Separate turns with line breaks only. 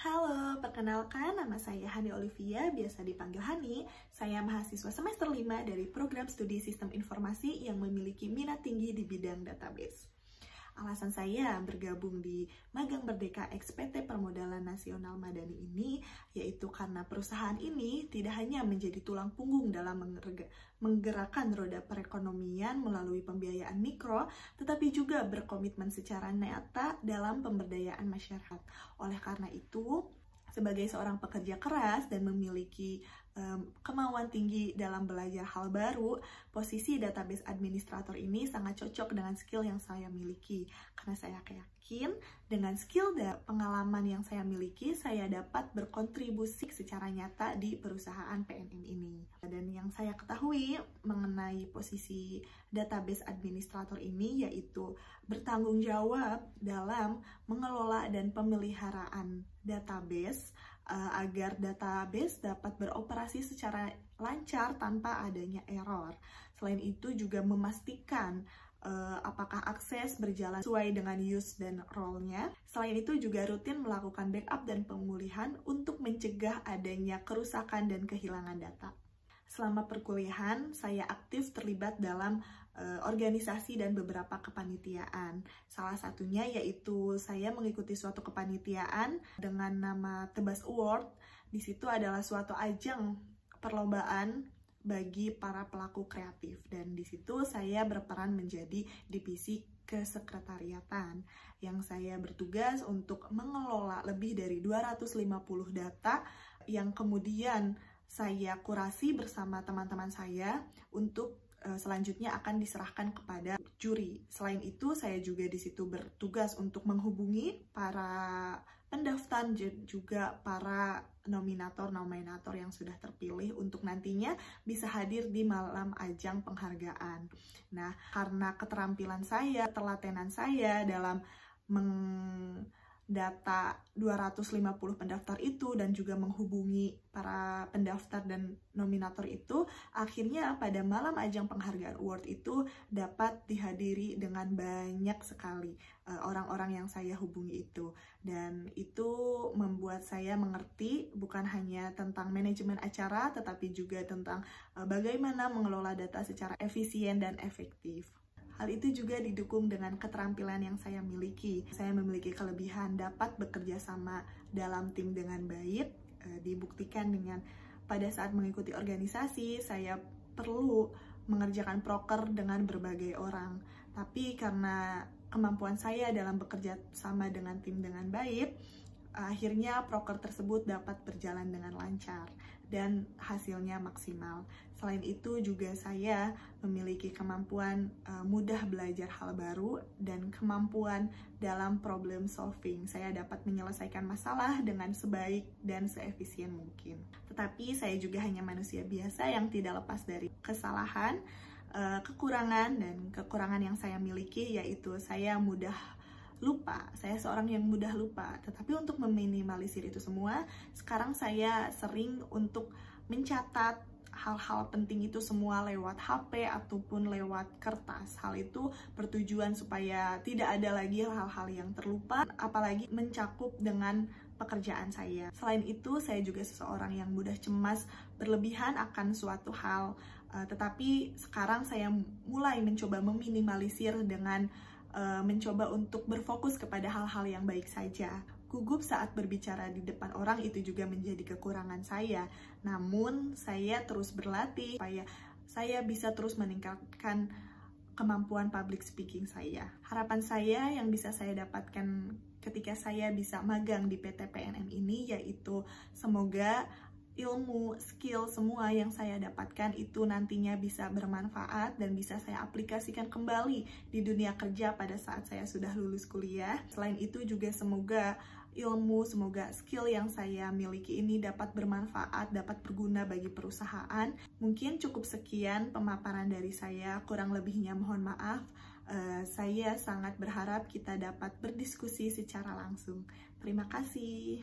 Halo, perkenalkan nama saya Hani Olivia, biasa dipanggil Hani. Saya mahasiswa semester 5 dari program studi Sistem Informasi yang memiliki minat tinggi di bidang database. Alasan saya bergabung di Magang Merdeka XPT Permodalan Nasional Madani ini yaitu karena perusahaan ini tidak hanya menjadi tulang punggung dalam menggerakkan roda perekonomian melalui pembiayaan mikro, tetapi juga berkomitmen secara nyata dalam pemberdayaan masyarakat. Oleh karena itu, sebagai seorang pekerja keras dan memiliki kemauan tinggi dalam belajar hal baru, posisi database administrator ini sangat cocok dengan skill yang saya miliki. Karena saya yakin dengan skill dan pengalaman yang saya miliki, saya dapat berkontribusi secara nyata di perusahaan PNM ini. Dan yang saya ketahui mengenai posisi database administrator ini yaitu bertanggung jawab dalam mengelola dan pemeliharaan database agar database dapat beroperasi secara lancar tanpa adanya error. Selain itu juga memastikan apakah akses berjalan sesuai dengan use dan role-nya. Selain itu juga rutin melakukan backup dan pemulihan untuk mencegah adanya kerusakan dan kehilangan data. Selama perkuliahan, saya aktif terlibat dalam organisasi dan beberapa kepanitiaan. Salah satunya yaitu saya mengikuti suatu kepanitiaan dengan nama Tebas Award. Di situ adalah suatu ajang perlombaan bagi para pelaku kreatif, dan di situ saya berperan menjadi divisi kesekretariatan yang saya bertugas untuk mengelola lebih dari 250 data yang kemudian saya kurasi bersama teman-teman saya untuk selanjutnya akan diserahkan kepada juri. Selain itu, saya juga di situ bertugas untuk menghubungi para pendaftar juga para nominator yang sudah terpilih untuk nantinya bisa hadir di malam ajang penghargaan. Nah, karena keterampilan saya, ketelatenan saya dalam data 250 pendaftar itu dan juga menghubungi para pendaftar dan nominator itu, akhirnya pada malam ajang penghargaan award itu dapat dihadiri dengan banyak sekali orang-orang yang saya hubungi itu, dan itu membuat saya mengerti bukan hanya tentang manajemen acara tetapi juga tentang bagaimana mengelola data secara efisien dan efektif. Hal itu juga didukung dengan keterampilan yang saya miliki. Saya memiliki kelebihan dapat bekerja sama dalam tim dengan baik. Dibuktikan dengan pada saat mengikuti organisasi, saya perlu mengerjakan proker dengan berbagai orang. Tapi karena kemampuan saya dalam bekerja sama dengan tim dengan baik, akhirnya proker tersebut dapat berjalan dengan lancar dan hasilnya maksimal. Selain itu juga saya memiliki kemampuan mudah belajar hal baru dan kemampuan dalam problem solving. Saya dapat menyelesaikan masalah dengan sebaik dan seefisien mungkin. Tetapi saya juga hanya manusia biasa yang tidak lepas dari kesalahan, kekurangan, dan kekurangan yang saya miliki yaitu saya mudah lupa. Saya seorang yang mudah lupa. Tetapi untuk meminimalisir itu semua, sekarang saya sering untuk mencatat hal-hal penting itu semua lewat HP ataupun lewat kertas. Hal itu bertujuan supaya tidak ada lagi hal-hal yang terlupa, apalagi mencakup dengan pekerjaan saya. Selain itu, saya juga seseorang yang mudah cemas berlebihan akan suatu hal. Tetapi sekarang saya mulai mencoba meminimalisir dengan mencoba untuk berfokus kepada hal-hal yang baik saja. Gugup saat berbicara di depan orang itu juga menjadi kekurangan saya. Namun, saya terus berlatih supaya saya bisa terus meningkatkan kemampuan public speaking saya. Harapan saya yang bisa saya dapatkan ketika saya bisa magang di PT PNM ini yaitu semoga ilmu, skill, semua yang saya dapatkan itu nantinya bisa bermanfaat dan bisa saya aplikasikan kembali di dunia kerja pada saat saya sudah lulus kuliah. Selain itu juga semoga ilmu, semoga skill yang saya miliki ini dapat bermanfaat, dapat berguna bagi perusahaan. Mungkin cukup sekian pemaparan dari saya, kurang lebihnya mohon maaf. Saya sangat berharap kita dapat berdiskusi secara langsung. Terima kasih.